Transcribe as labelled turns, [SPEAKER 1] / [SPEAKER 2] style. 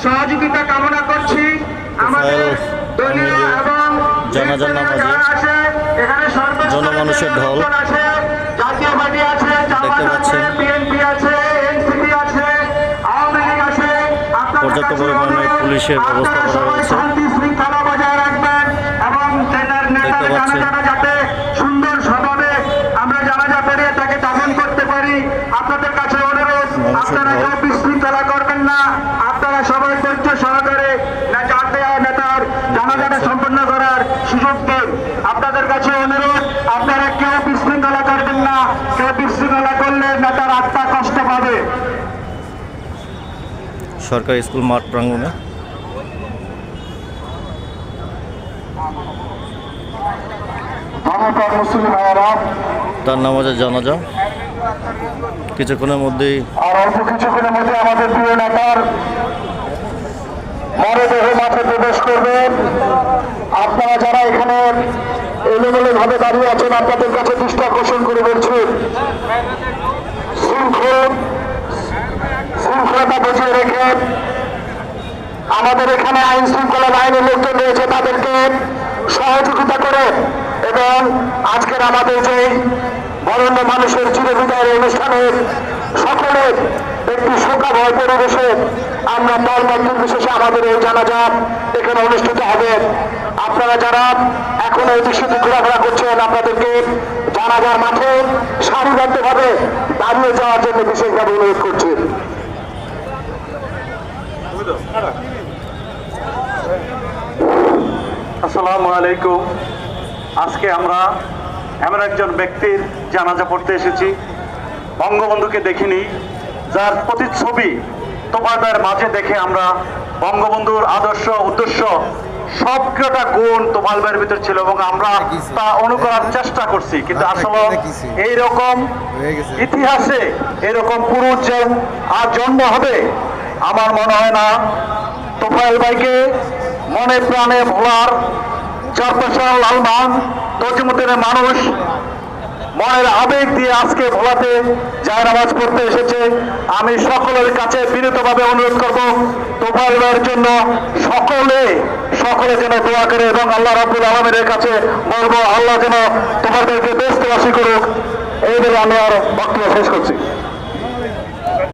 [SPEAKER 1] সহযোগিতা কামনা করছি। আমাদের দলীয় এবং
[SPEAKER 2] জানাজার নামাজে জনমানুষের ঢল
[SPEAKER 1] জাতীয় পার্টি আছে,
[SPEAKER 2] দেখতে পাচ্ছেন।
[SPEAKER 1] বিএনপি আছে, এনসিপি আছে, আওয়ামী লীগ আছে।
[SPEAKER 2] পর্যাপ্ত পরিমাণে পুলিশের ব্যবস্থা করা হয়েছে।
[SPEAKER 1] শান্তি শৃঙ্খলা বজায় রাখবেন এবং নেতার জানাজাটা যাতে সুন্দর স্বভাবে আমরা জানাজা পেরিয়ে তাকে দাফন করতে পারি। আপনাদের কাছে অনুরোধ, আপনারা কেউ বিশৃঙ্খলা করবেন না। আপনারা সবাই ধৈর্য সহকারে নেতার জানাজাটা সম্পন্ন করার সুযোগ দেন। আপনাদের কাছে অনুরোধ, আপনারা কেউ বিশৃঙ্খলা করবেন না। কেউ বিশৃঙ্খলা করলে নেতার আত্মা কষ্ট পাবে।
[SPEAKER 2] সরকারি স্কুল মাঠ প্রাঙ্গণে তার নামাজে জানাজা কিছুক্ষণের মধ্যেই।
[SPEAKER 1] আর অল্প কিছুক্ষণের মধ্যে আমাদের প্রিয় নেতার মরদেহ মাঠে প্রবেশ করবেন। আপনারা যারা এখানে এলোমেলো ভাবে দাঁড়িয়ে আছেন, আপনাদের কাছে দৃষ্টি আকর্ষণ করে বলছি, শৃঙ্খলতা বজিয়ে রেখে আমাদের এখানে আইন শৃঙ্খলা বাহিনীর লোকজন রয়েছে, তাদেরকে সহযোগিতা করে এবং আজকের আমাদের যে বরেণ্য মানুষের চিরবিদায়ের অনুষ্ঠানে সকলের একটি শোকাভয় পরিবেশে আমরা দলমত নির্বিশেষে আমাদের এই জানাজা এখানে অনুষ্ঠিত হবে। আপনারা যারা এখন এই দৃশ্যটি ঘোরাফেরা করছেন, আপনাদেরকে জানাজার মাঠে সারিবদ্ধভাবে দাঁড়িয়ে যাওয়ার জন্য বিশেষভাবে অনুরোধ করছি।
[SPEAKER 3] আসসালামু আলাইকুম। আজকে আমরা এমন একজন ব্যক্তির জানাজা পড়তে এসেছি, বঙ্গবন্ধুকে দেখিনি, যার প্রতিচ্ছবি তোমাদের মাঝে দেখে আমরা বঙ্গবন্ধুর আদর্শ উদ্দেশ্য সবকটা গুণ তোফায়েল ভাইয়ের ভিতর ছিল এবং আমরা তা অনুকরণের চেষ্টা করছি। কিন্তু আসলে এইরকম ইতিহাসে এরকম পুরুষ যে আর জন্ম হবে আমার মনে হয় না। তোফায়েল ভাইকে মনে প্রাণে ভোলার চারপাশে লালমান তজিমুদ্দিনের মানুষ মনের আবেগ দিয়ে আজকে ভোলাতে জায়নামাজ পড়তে এসেছে। আমি সকলের কাছে বিনীতভাবে অনুরোধ করব, তোফায়েল ভাইয়ের জন্য সকলে যেন দোয়া করে এবং আল্লাহ রাব্বুল আলামিনের কাছে বলবো, আল্লাহ যেন তোমাদেরকে ব্যস্তবাসী করুক। এই বলে আমি আর বক্তব্য শেষ করছি।